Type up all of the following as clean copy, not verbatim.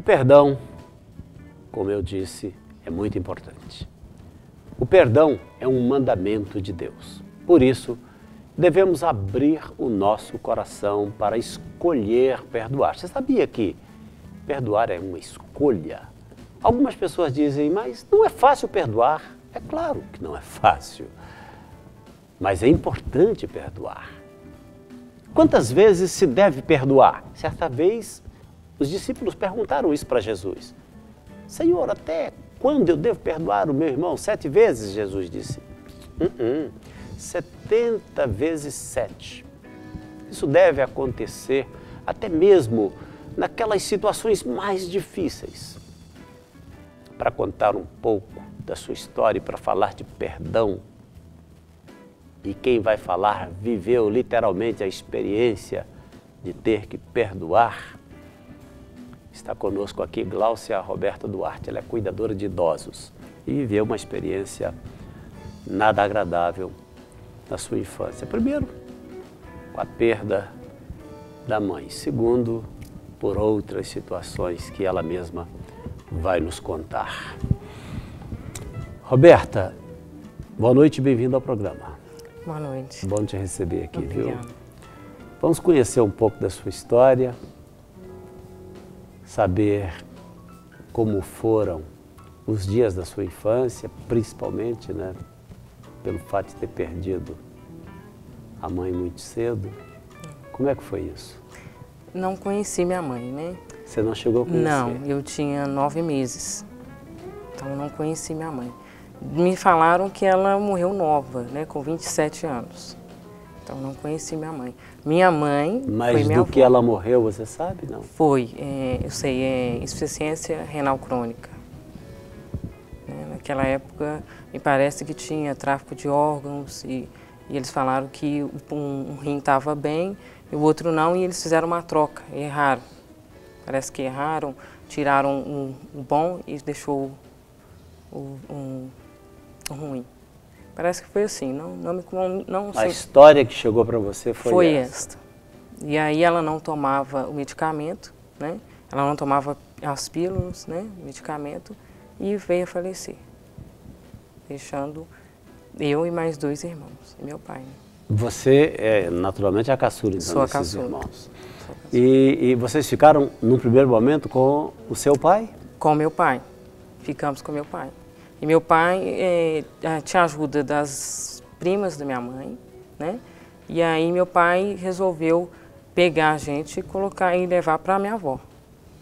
O perdão, como eu disse, é muito importante. O perdão é um mandamento de Deus. Por isso, devemos abrir o nosso coração para escolher perdoar. Você sabia que perdoar é uma escolha? Algumas pessoas dizem, mas não é fácil perdoar. É claro que não é fácil, mas é importante perdoar. Quantas vezes se deve perdoar? Certa vez, os discípulos perguntaram isso para Jesus. Senhor, até quando eu devo perdoar o meu irmão? 7 vezes, Jesus disse. 70 vezes 7. Isso deve acontecer até mesmo naquelas situações mais difíceis. Para contar um pouco da sua história e para falar de perdão, e quem vai falar viveu literalmente a experiência de ter que perdoar. Está conosco aqui Gláucia Roberta Duarte, ela é cuidadora de idosos e viveu uma experiência nada agradável na sua infância. Primeiro, com a perda da mãe. Segundo, por outras situações que ela mesma vai nos contar. Roberta, boa noite e bem-vinda ao programa. Boa noite. Bom te receber aqui, Obrigada. viu? Vamos conhecer um pouco da sua história, saber como foram os dias da sua infância, principalmente, né, pelo fato de ter perdido a mãe muito cedo. Como é que foi isso? Não conheci minha mãe, né? Você não chegou a conhecer? Não, eu tinha 9 meses, então eu não conheci minha mãe. Me falaram que ela morreu nova, né, com 27 anos. Então eu não conheci minha mãe. Minha mãe Mas foi minha do avó. que ela morreu, você sabe, não? Foi, eu sei, insuficiência renal crônica. Naquela época, me parece que tinha tráfico de órgãos e eles falaram que um rim estava bem e o outro não, e eles fizeram uma troca, erraram. Parece que erraram, tiraram o bom e deixou o ruim. Parece que foi assim, não A sei. história que chegou para você foi essa. Esta. E aí ela não tomava o medicamento, né? Ela não tomava as pílulas, né? O medicamento, e veio a falecer, deixando eu e mais 2 irmãos, e meu pai. Né? Você é naturalmente a caçula, então, Sou a desses caçula. irmãos. E vocês ficaram, num primeiro momento, com o seu pai? Com meu pai. Ficamos com meu pai. E meu pai tinha ajuda das primas da minha mãe, né? E aí meu pai resolveu pegar a gente e colocar e levar para minha avó,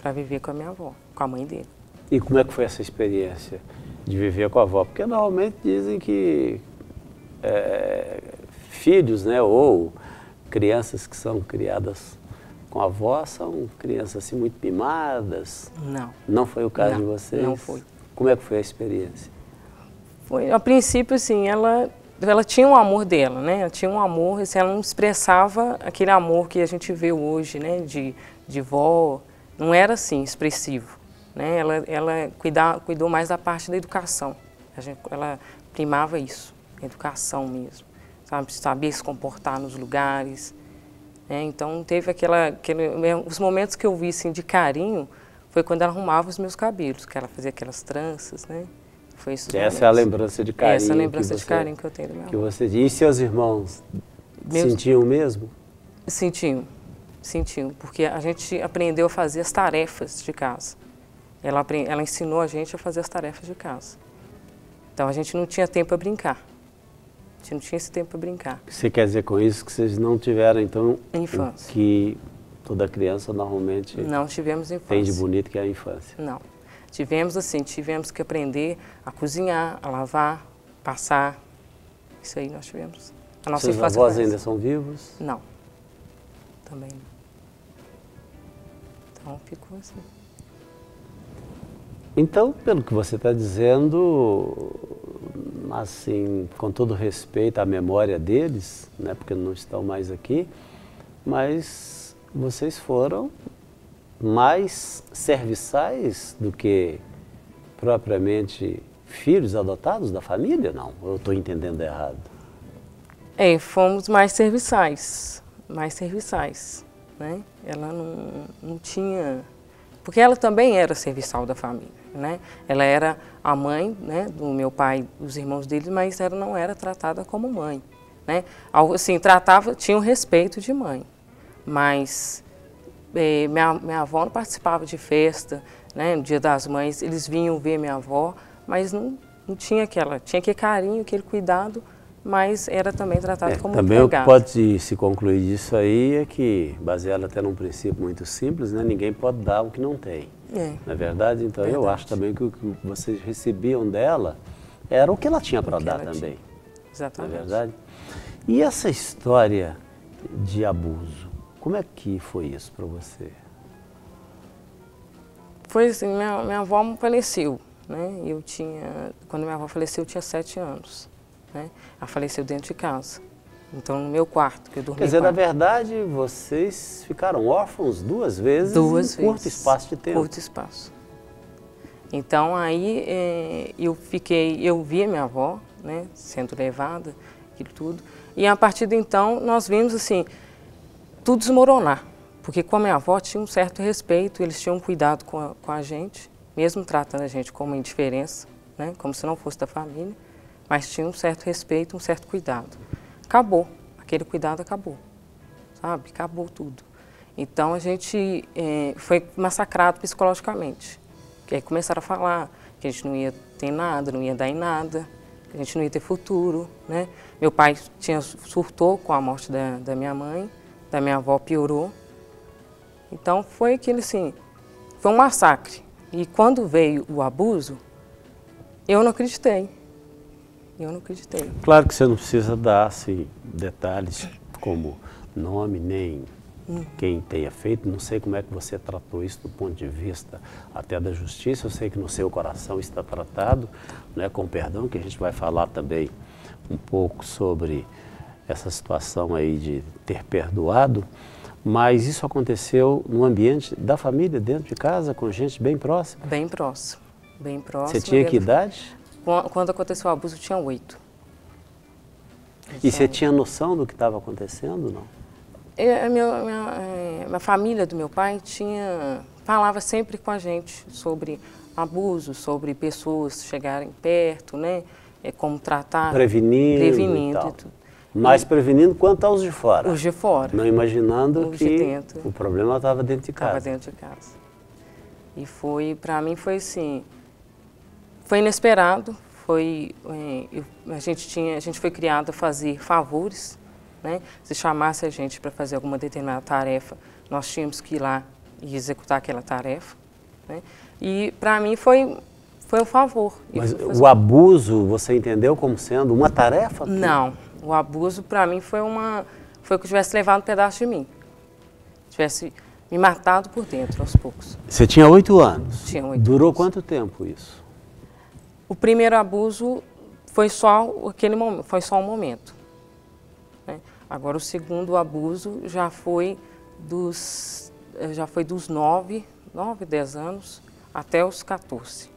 para viver com a minha avó, com a mãe dele. E como é que foi essa experiência de viver com a avó? Porque normalmente dizem que filhos, né, ou crianças que são criadas com a avó são crianças assim muito mimadas. Não. Não foi o caso Não, de vocês? não foi. Como é que foi a experiência? Foi, a princípio, assim, ela tinha um amor dela, né? Ela tinha um amor, assim, ela não expressava aquele amor que a gente vê hoje, né? De vó, não era assim, expressivo, né? Ela cuidou mais da parte da educação. Ela primava isso, a educação mesmo, sabe? Sabia se comportar nos lugares, né? Então teve os momentos que eu vi, assim, de carinho, foi quando ela arrumava os meus cabelos, que ela fazia aquelas tranças, né? Foi isso. Essa é a lembrança de carinho. Essa é a lembrança de carinho que eu tenho da minha avó. E seus irmãos sentiam mesmo? Sentiam, porque a gente aprendeu a fazer as tarefas de casa. Ela ensinou a gente a fazer as tarefas de casa. Então a gente não tinha tempo para brincar. A gente não tinha esse tempo para brincar. Você quer dizer com isso que vocês não tiveram, então, infância. O que toda criança normalmente não tivemos infância. Tem de bonito, que é a infância? Não. Tivemos que aprender a cozinhar, a lavar, passar. Isso aí nós tivemos. A nossa Seus infância avós ainda são vivos? Não. Também não. Então ficou assim. Então, pelo que você está dizendo, assim, com todo respeito à memória deles, né, porque não estão mais aqui, mas vocês foram mais serviçais do que propriamente filhos adotados da família? Não, eu estou entendendo errado. Fomos mais serviçais, né? Ela não tinha... porque ela também era serviçal da família, né? Ela era a mãe, né, do meu pai, dos irmãos dele, mas ela não era tratada como mãe, né? Assim, tinha um respeito de mãe, mas minha avó não participava de festa, né? No Dia das Mães, eles vinham ver minha avó, mas não tinha aquele carinho, aquele cuidado, mas era também tratado como também empregado. O que pode se concluir disso aí é que, baseado até num princípio muito simples, né, ninguém pode dar o que não tem. Não é verdade? Então eu acho também que o que vocês recebiam dela era o que ela tinha para dar também. Exatamente. Não é verdade? E essa história de abuso, como é que foi isso para você? Foi assim, minha avó faleceu, né? Quando minha avó faleceu, eu tinha 7 anos. Né? Ela faleceu dentro de casa, então no meu quarto, que eu dormia. Quer dizer, na verdade, vocês ficaram órfãos 2 vezes em curto espaço de tempo. Curto espaço. Então aí eu via minha avó, né, sendo levada, aquilo tudo, e a partir de então nós vimos assim, tudo desmoronar, porque com a minha avó tinha um certo respeito, eles tinham cuidado com a gente, mesmo tratando a gente como indiferença, né, como se não fosse da família, mas tinha um certo respeito, um certo cuidado. Acabou, aquele cuidado acabou, sabe? Acabou tudo. Então a gente foi massacrado psicologicamente. Que aí começaram a falar que a gente não ia ter nada, não ia dar em nada, que a gente não ia ter futuro, né? Meu pai surtou com a morte da minha mãe, da minha avó piorou. Então foi aquele assim, foi um massacre. E quando veio o abuso, eu não acreditei. Eu não acreditei. Claro que você não precisa dar assim, detalhes como nome, nem quem tenha feito. Não sei como é que você tratou isso do ponto de vista até da justiça. Eu sei que no seu coração está tratado, né, com perdão, que a gente vai falar também um pouco sobre essa situação aí de ter perdoado. Mas isso aconteceu no ambiente da família, dentro de casa, com gente bem próxima? Bem próximo, bem próximo. Você tinha que idade? Quando aconteceu o abuso, eu tinha 8. E você tinha noção do que estava acontecendo, não? A família do meu pai falava sempre com a gente sobre abuso, sobre pessoas chegarem perto, né? Como tratar. Prevenindo e tal. Mais prevenindo quanto aos de fora. Os de fora. Não imaginando os que de dentro. O problema estava dentro de casa. Estava dentro de casa. E para mim foi assim, foi inesperado, a gente foi criado a fazer favores, né? Se chamasse a gente para fazer alguma determinada tarefa, nós tínhamos que ir lá e executar aquela tarefa, né? E para mim foi um favor. Mas o abuso você entendeu como sendo uma tarefa? Não, o abuso para mim foi que eu tivesse levado um pedaço de mim, tivesse me matado por dentro aos poucos. Você tinha 8 anos? Tinha 8 Durou anos. Quanto tempo isso? O primeiro abuso foi só aquele momento, foi só um momento, né? Agora o segundo abuso já foi dos 9, 10 anos até os 14.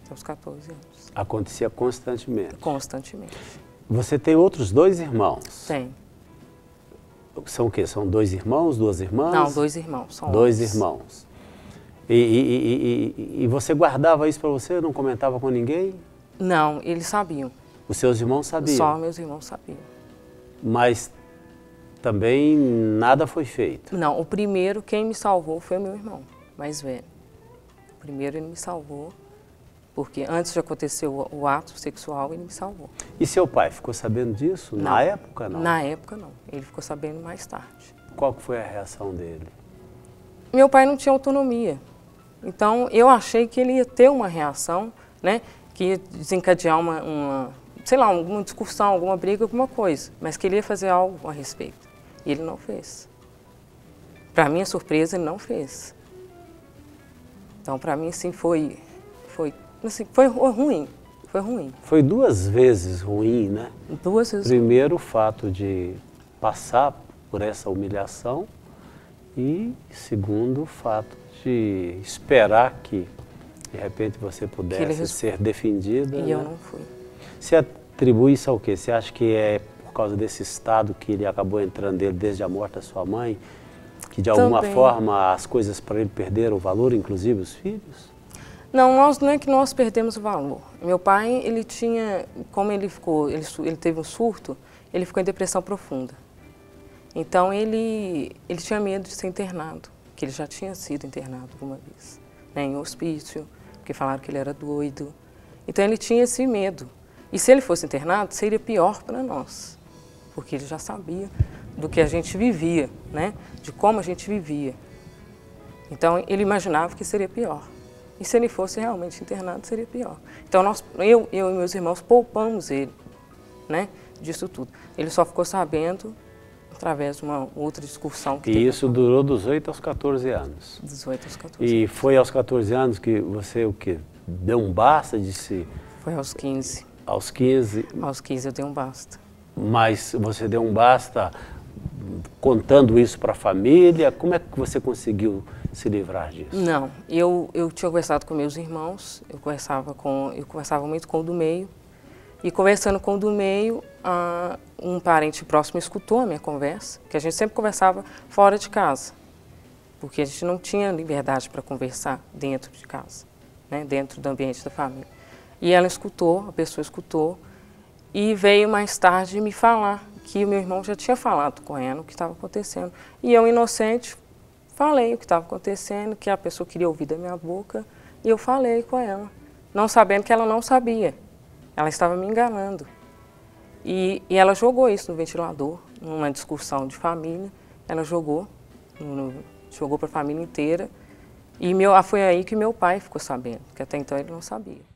Até os 14 anos. Acontecia constantemente? Constantemente. Você tem outros 2 irmãos? Tem. São o quê? São 2 irmãos, 2 irmãs? Não, 2 irmãos. São 2 irmãos. E você guardava isso para você? Não comentava com ninguém? Não, eles sabiam. Os seus irmãos sabiam? Só meus irmãos sabiam. Mas também nada foi feito? Não, o primeiro, quem me salvou foi o meu irmão, mais velho. O primeiro ele me salvou, porque antes de acontecer o ato sexual, ele me salvou. E seu pai ficou sabendo disso? Não. Na época, não? Na época, não. Ele ficou sabendo mais tarde. Qual que foi a reação dele? Meu pai não tinha autonomia. Então, eu achei que ele ia ter uma reação, né, que ia desencadear sei lá, alguma discussão, alguma briga, alguma coisa, mas que ele ia fazer algo a respeito. E ele não fez. Para minha surpresa, ele não fez. Então, para mim, assim, foi ruim. Foi ruim. Foi 2 vezes ruim, né? 2 vezes. Primeiro, o fato de passar por essa humilhação e, segundo, o fato de esperar que, de repente, você pudesse ser defendida. E eu não fui. Você atribui isso ao quê? Você acha que é por causa desse estado que ele acabou entrando dele desde a morte da sua mãe, Que de alguma Também. forma as coisas para ele perderam o valor, inclusive os filhos? Não, não é que nós perdemos o valor. Meu pai, ele tinha, como ele teve um surto, ele ficou em depressão profunda. Então ele tinha medo de ser internado, que ele já tinha sido internado alguma vez, né, em hospício, porque falaram que ele era doido. Então ele tinha esse medo. E se ele fosse internado, seria pior para nós, porque ele já sabia do que a gente vivia, né, de como a gente vivia. Então ele imaginava que seria pior. E se ele fosse realmente internado, seria pior. Então eu e meus irmãos poupamos ele, né, disso tudo. Ele só ficou sabendo através de uma outra discussão que teve. E isso durou dos 8 aos 14 anos? 18 aos 14 E anos. foi aos 14 anos que você, o quê? Deu um basta, disse? Foi aos 15. Aos 15? Aos 15 eu dei um basta. Mas você deu um basta contando isso para a família? Como é que você conseguiu se livrar disso? Não, eu tinha conversado com meus irmãos, eu conversava muito com o do meio, e conversando com o do meio, um parente próximo escutou a minha conversa, que a gente sempre conversava fora de casa, porque a gente não tinha liberdade para conversar dentro de casa, né, dentro do ambiente da família. E ela escutou, a pessoa escutou, e veio mais tarde me falar que o meu irmão já tinha falado com ela o que estava acontecendo. E eu, inocente, falei o que estava acontecendo, que a pessoa queria ouvir da minha boca, e eu falei com ela, não sabendo que ela não sabia. Ela estava me enganando. E ela jogou isso no ventilador, numa discussão de família, ela jogou para a família inteira, e foi aí que meu pai ficou sabendo, que até então ele não sabia.